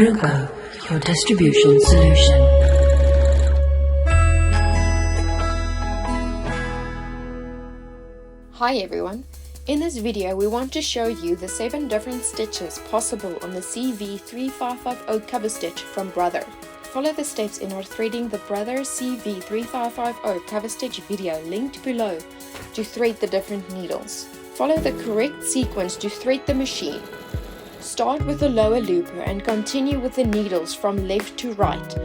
Bruco, your distribution solution. Hi everyone, in this video we want to show you the 7 different stitches possible on the CV3550 Coverstitch from Brother. Follow the steps in our threading the Brother CV3550 Coverstitch video linked below to thread the different needles. Follow the correct sequence to thread the machine. Start with the lower looper and continue with the needles from left to right,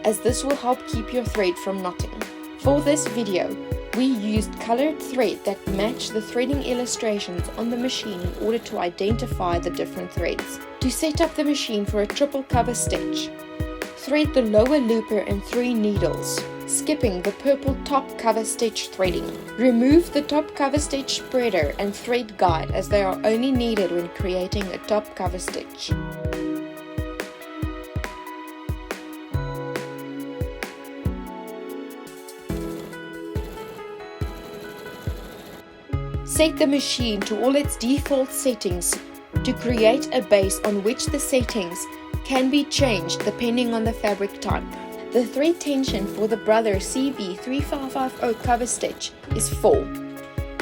as this will help keep your thread from knotting. For this video, we used colored thread that match the threading illustrations on the machine in order to identify the different threads. To set up the machine for a triple cover stitch, thread the lower looper and 3 needles, skipping the purple top cover stitch threading. Remove the top cover stitch spreader and thread guide, as they are only needed when creating a top cover stitch. Set the machine to all its default settings to create a base on which the settings can be changed depending on the fabric type. The thread tension for the Brother CV3550 cover stitch is 4.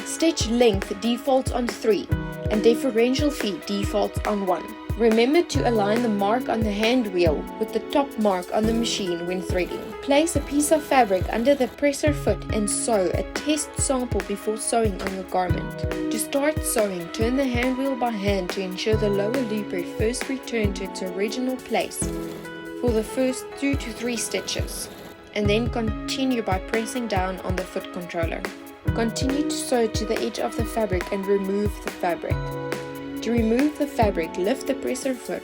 Stitch length defaults on 3 and differential feet defaults on 1. Remember to align the mark on the hand wheel with the top mark on the machine when threading. Place a piece of fabric under the presser foot and sew a test sample before sewing on your garment. To start sewing, turn the hand wheel by hand to ensure the lower looper first returns to its original place for the first 2 to 3 stitches, and then continue by pressing down on the foot controller. Continue to sew to the edge of the fabric and remove the fabric. To remove the fabric, lift the presser foot,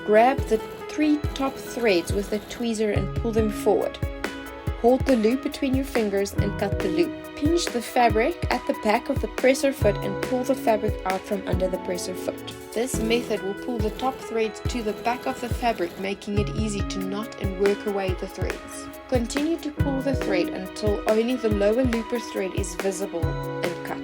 grab the 3 top threads with the tweezer and pull them forward. Hold the loop between your fingers and cut the loop. Pinch the fabric at the back of the presser foot and pull the fabric out from under the presser foot. This method will pull the top threads to the back of the fabric, making it easy to knot and work away the threads. Continue to pull the thread until only the lower looper thread is visible and cut.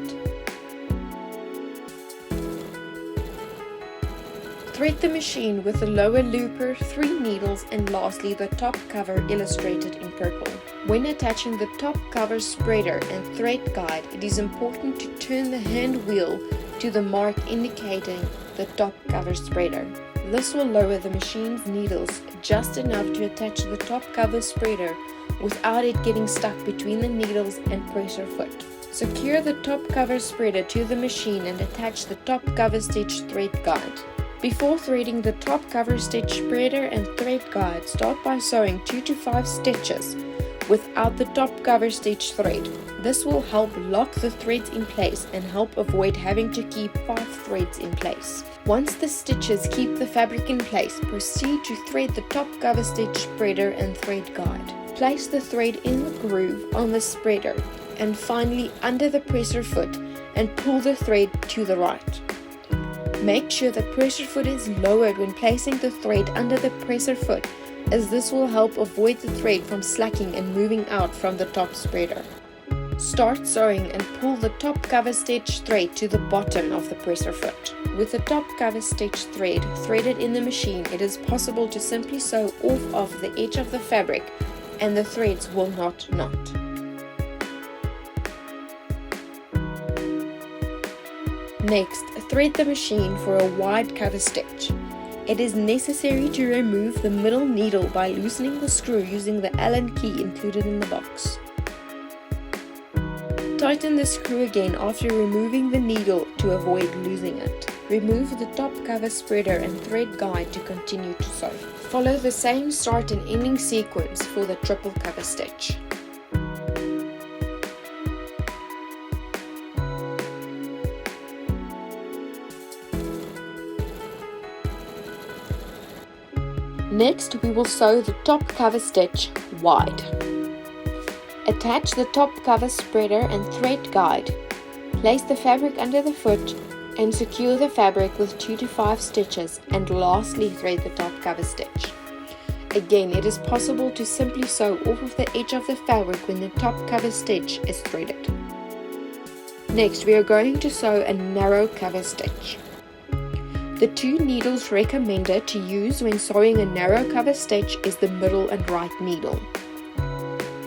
Thread the machine with the lower looper, 3 needles, and lastly the top cover illustrated in purple. When attaching the top cover spreader and thread guide, it is important to turn the hand wheel to the mark indicating the top cover spreader. This will lower the machine's needles just enough to attach the top cover spreader without it getting stuck between the needles and presser foot. Secure the top cover spreader to the machine and attach the top cover stitch thread guide. Before threading the top cover stitch spreader and thread guide, start by sewing 2 to 5 stitches without the top cover stitch thread. This will help lock the threads in place and help avoid having to keep 5 threads in place. Once the stitches keep the fabric in place, proceed to thread the top cover stitch spreader and thread guide. Place the thread in the groove on the spreader and finally under the presser foot and pull the thread to the right. Make sure the presser foot is lowered when placing the thread under the presser foot, as this will help avoid the thread from slacking and moving out from the top spreader. Start sewing and pull the top cover stitch thread to the bottom of the presser foot. With the top cover stitch thread threaded in the machine, it is possible to simply sew off of the edge of the fabric and the threads will not knot. Next, thread the machine for a wide cover stitch. It is necessary to remove the middle needle by loosening the screw using the Allen key included in the box. Tighten the screw again after removing the needle to avoid losing it. Remove the top cover spreader and thread guide to continue to sew. Follow the same start and ending sequence for the triple cover stitch. Next, we will sew the top cover stitch wide. Attach the top cover spreader and thread guide. Place the fabric under the foot and secure the fabric with 2 to 5 stitches, and lastly thread the top cover stitch. Again, it is possible to simply sew off of the edge of the fabric when the top cover stitch is threaded. Next, we are going to sew a narrow cover stitch. The two needles recommended to use when sewing a narrow cover stitch is the middle and right needle.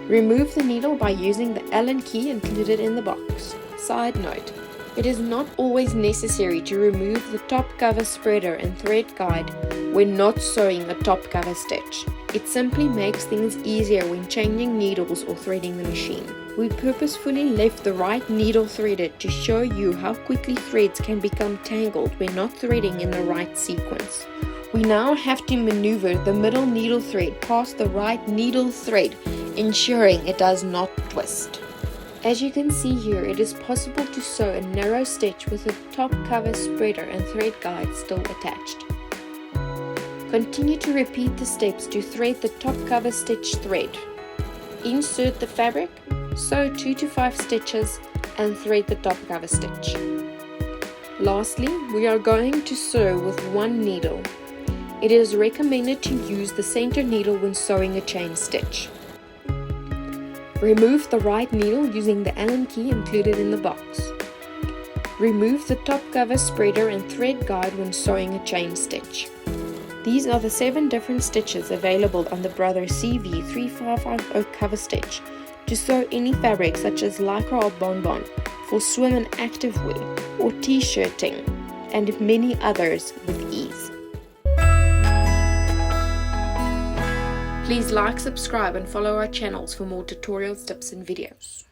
Remove the needle by using the Allen key included in the box. Side note, it is not always necessary to remove the top cover spreader and thread guide when not sewing a top cover stitch. It simply makes things easier when changing needles or threading the machine. We purposefully left the right needle threaded to show you how quickly threads can become tangled when not threading in the right sequence. We now have to maneuver the middle needle thread past the right needle thread, ensuring it does not twist. As you can see here, it is possible to sew a narrow stitch with the top cover spreader and thread guide still attached. Continue to repeat the steps to thread the top cover stitch thread. Insert the fabric, sew 2 to 5 stitches and thread the top cover stitch. Lastly, we are going to sew with one needle. It is recommended to use the center needle when sewing a chain stitch. Remove the right needle using the Allen key included in the box. Remove the top cover spreader and thread guide when sewing a chain stitch. These are the 7 different stitches available on the Brother CV3550 Coverstitch to sew any fabric such as lycra or bonbon for swim and active wear or t-shirting and many others with ease. Please like, subscribe and follow our channels for more tutorials, tips and videos.